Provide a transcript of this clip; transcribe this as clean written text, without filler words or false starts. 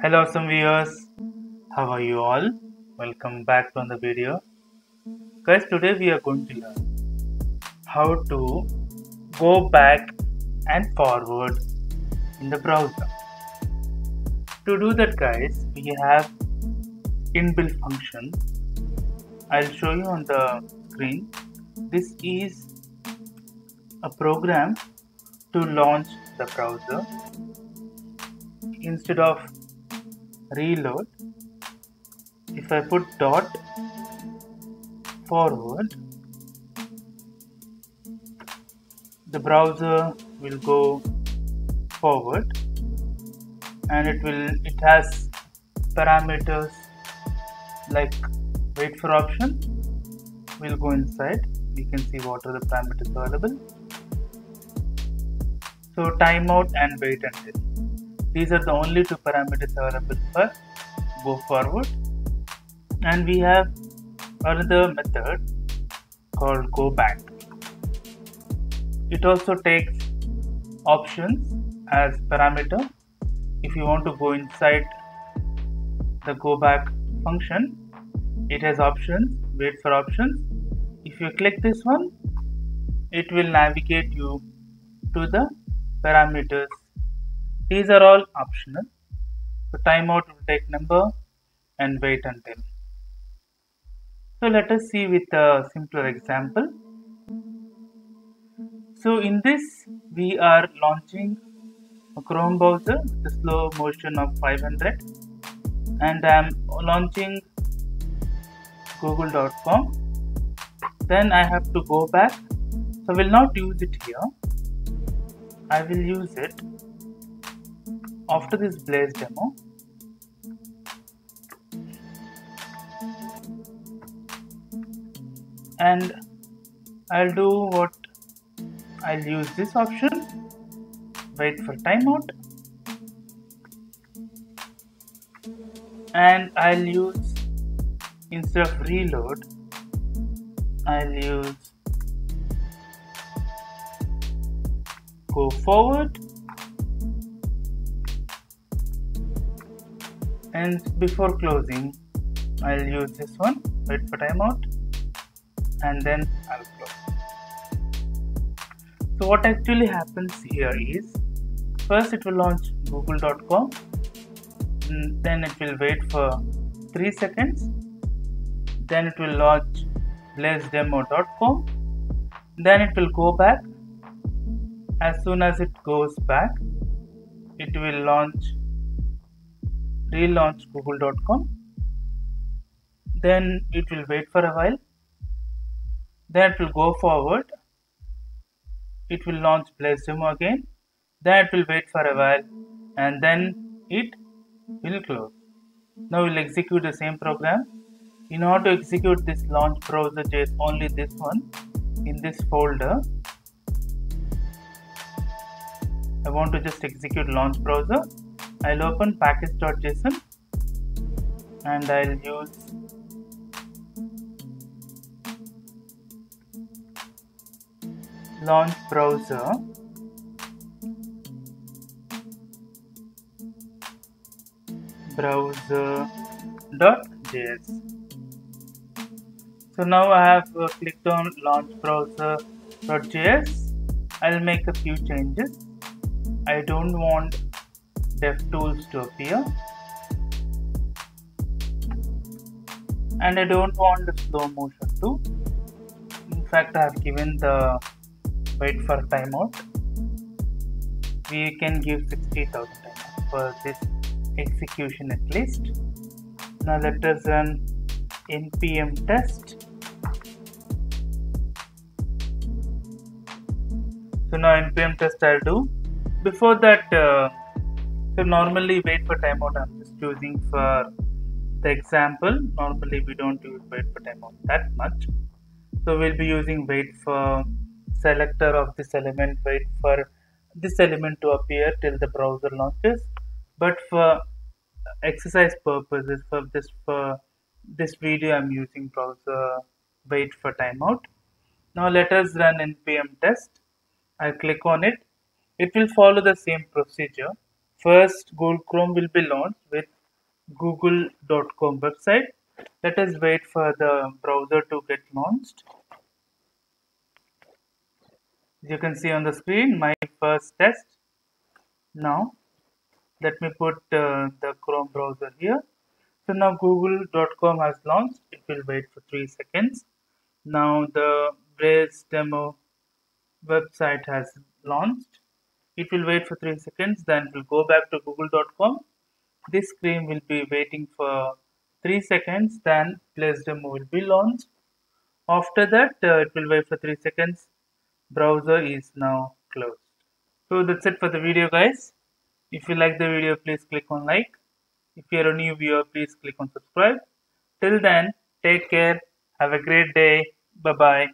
Hello awesome viewers, how are you all? Welcome back to the video. Guys, today we are going to learn how to go back and forward in the browser. To do that guys, we have inbuilt function. I'll show you on the screen. This is a program to launch the browser. Instead of reload, if I put dot forward, the browser will go forward and it has parameters like wait for option. We'll go inside, we can see what are the parameters available. So timeout and wait until, these are the only two parameters available for go forward. And we have another method called go back. It also takes options as parameter. If you want to go inside the go back function, it has options, wait for options. If you click this one, it will navigate you to the parameters. These are all optional. So timeout will take number and wait until. So let us see with a simpler example. So in this we are launching a Chrome browser with a slow motion of 500 and I am launching google.com. Then I have to go back. So I will not use it here. I will use it after this Blaze demo. And I'll do what, I'll use this option, wait for timeout, and I'll use, instead of reload, I'll use go forward, and before closing I'll use this one, wait for timeout, and then I'll close. So what actually happens here is, first it will launch google.com, then it will wait for 3 seconds, then it will launch blazedemo.com, then it will go back. As soon as it goes back, it will relaunch google.com, then it will wait for a while, then it will go forward, it will launch blazedemo again, then it will wait for a while, and then it will close. Now we'll execute the same program. In order to execute this launch browser.js, only this one, in this folder, I want to just execute launch browser. I'll open package.json and I'll use launch browser browser.js. So now I have clicked on launch browser.js. I'll make a few changes. I don't want DevTools to appear, and I don't want the slow motion too. In fact, I have given the wait for timeout. We can give 60,000 timeout for this execution at least. Now let us run npm test. So now npm test I'll do. Before that, so normally wait for timeout I'm just choosing for the example. Normally we don't use wait for timeout that much. So we'll be using wait for selector of this element, wait for this element to appear till the browser launches. But for exercise purposes, for this video I'm using browser wait for timeout. Now let us run npm test. I click on it. It will follow the same procedure. First, Google Chrome will be launched with google.com website. Let us wait for the browser to get launched. You can see on the screen my first test. Now let me put the Chrome browser here. So now google.com has launched. It will wait for 3 seconds. Now the Braze demo website has launched. It will wait for 3 seconds, then it will go back to google.com. This screen will be waiting for 3 seconds, then Blaze demo will be launched. After that, it will wait for 3 seconds. Browser is now closed. So that's it for the video, guys. If you like the video, please click on like. If you are a new viewer, please click on subscribe. Till then, take care. Have a great day. Bye bye.